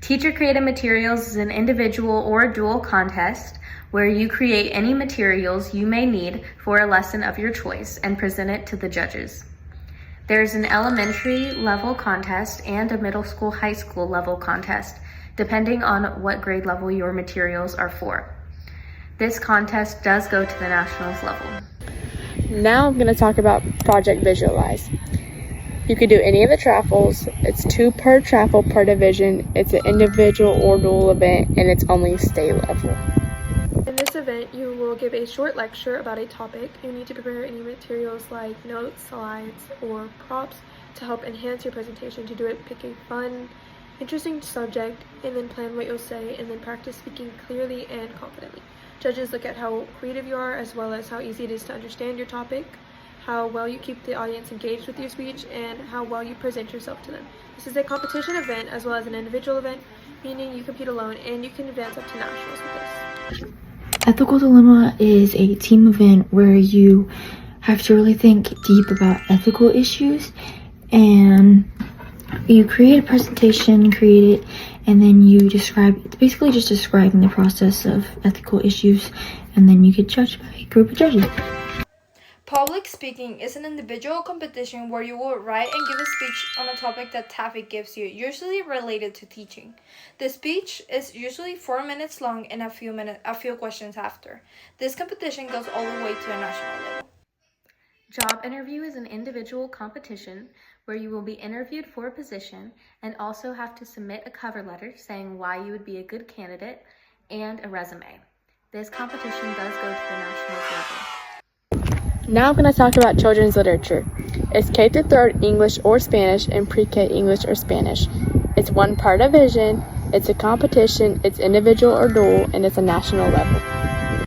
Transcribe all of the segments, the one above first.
Teacher-created materials is an individual or dual contest where you create any materials you may need for a lesson of your choice and present it to the judges. There's an elementary level contest and a middle school, high school level contest, depending on what grade level your materials are for. This contest does go to the nationals level. Now I'm going to talk about Project Visualize. You could do any of the traffles. It's 2 per traffle per division. It's an individual or dual event, and it's only state level. In this event, you will give a short lecture about a topic. You need to prepare any materials like notes, slides, or props to help enhance your presentation. To do it, pick a fun, interesting subject, and then plan what you'll say, and then practice speaking clearly and confidently. Judges look at how creative you are, as well as how easy it is to understand your topic, how well you keep the audience engaged with your speech, and how well you present yourself to them. This is a competition event as well as an individual event, meaning you compete alone and you can advance up to nationals with this. Ethical Dilemma is a team event where you have to really think deep about ethical issues, and you create a presentation, and then you describe, it's basically just describing the process of ethical issues, and then you get judged by a group of judges. Public speaking is an individual competition where you will write and give a speech on a topic that TAFE gives you, usually related to teaching. The speech is usually 4 minutes long and a few questions after. This competition goes all the way to a national level. Job interview is an individual competition where you will be interviewed for a position and also have to submit a cover letter saying why you would be a good candidate and a resume. This competition does go to the national level. Now I'm going to talk about children's literature. It's K through 3rd English or Spanish and pre-K English or Spanish. It's 1 per division, it's a competition, it's individual or dual, and it's a national level.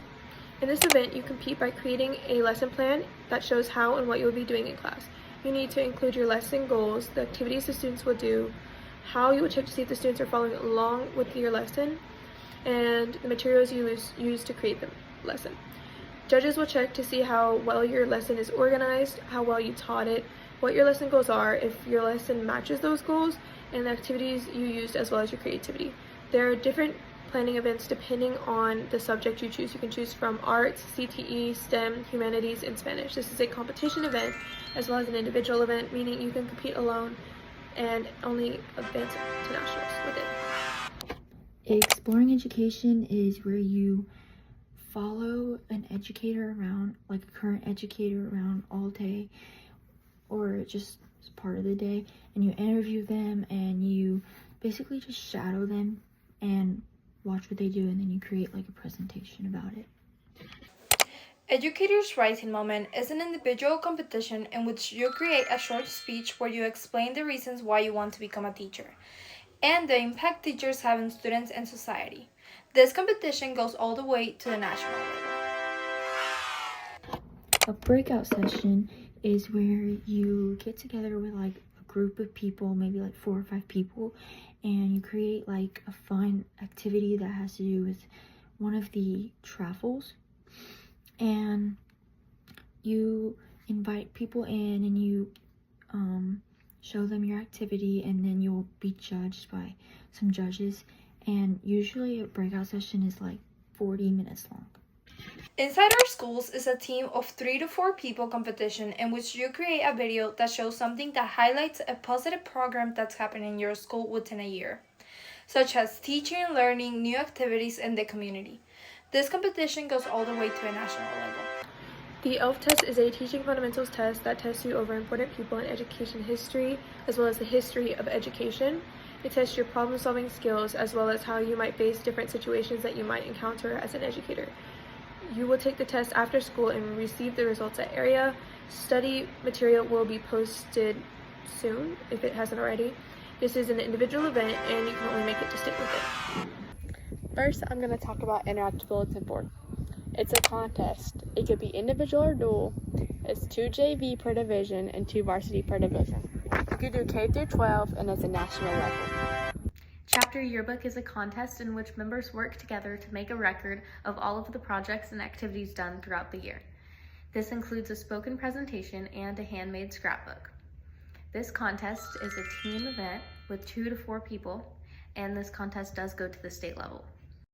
In this event, you compete by creating a lesson plan that shows how and what you will be doing in class. You need to include your lesson goals, the activities the students will do, how you will check to see if the students are following along with your lesson, and the materials you use to create the lesson. Judges will check to see how well your lesson is organized, how well you taught it, what your lesson goals are, if your lesson matches those goals, and the activities you used as well as your creativity. There are different planning events depending on the subject you choose. You can choose from arts, CTE, STEM, humanities, and Spanish. This is a competition event as well as an individual event, meaning you can compete alone and only advance to nationals with it. Exploring education is where you follow an educator around, like a current educator around all day or just part of the day, and you interview them and you basically just shadow them and watch what they do, and then you create like a presentation about it. Educator's Rising Moment is an individual competition in which you create a short speech where you explain the reasons why you want to become a teacher and the impact teachers have on students and society. This competition goes all the way to the national level. A breakout session is where you get together with like a group of people, maybe like 4 or 5 people, and you create like a fun activity that has to do with one of the traffles, and you invite people in and you show them your activity, and then you'll be judged by some judges, and usually a breakout session is like 40 minutes long. Inside Our Schools is a team of 3 to 4 people competition in which you create a video that shows something that highlights a positive program that's happening in your school within a year, such as teaching and learning, new activities in the community. This competition goes all the way to a national level. The ELF test is a teaching fundamentals test that tests you over important people in education history, as well as the history of education. It tests your problem-solving skills, as well as how you might face different situations that you might encounter as an educator. You will take the test after school and receive the results at area. Study material will be posted soon, if it hasn't already. This is an individual event, and you can only make it to state with it. First, I'm going to talk about Interactive Bulletin Board. It's a contest. It could be individual or dual. It's 2 JV per division and 2 varsity per division. You can do K through 12, and it's a national level. Chapter Yearbook is a contest in which members work together to make a record of all of the projects and activities done throughout the year. This includes a spoken presentation and a handmade scrapbook. This contest is a team event with 2 to 4 people, and this contest does go to the state level.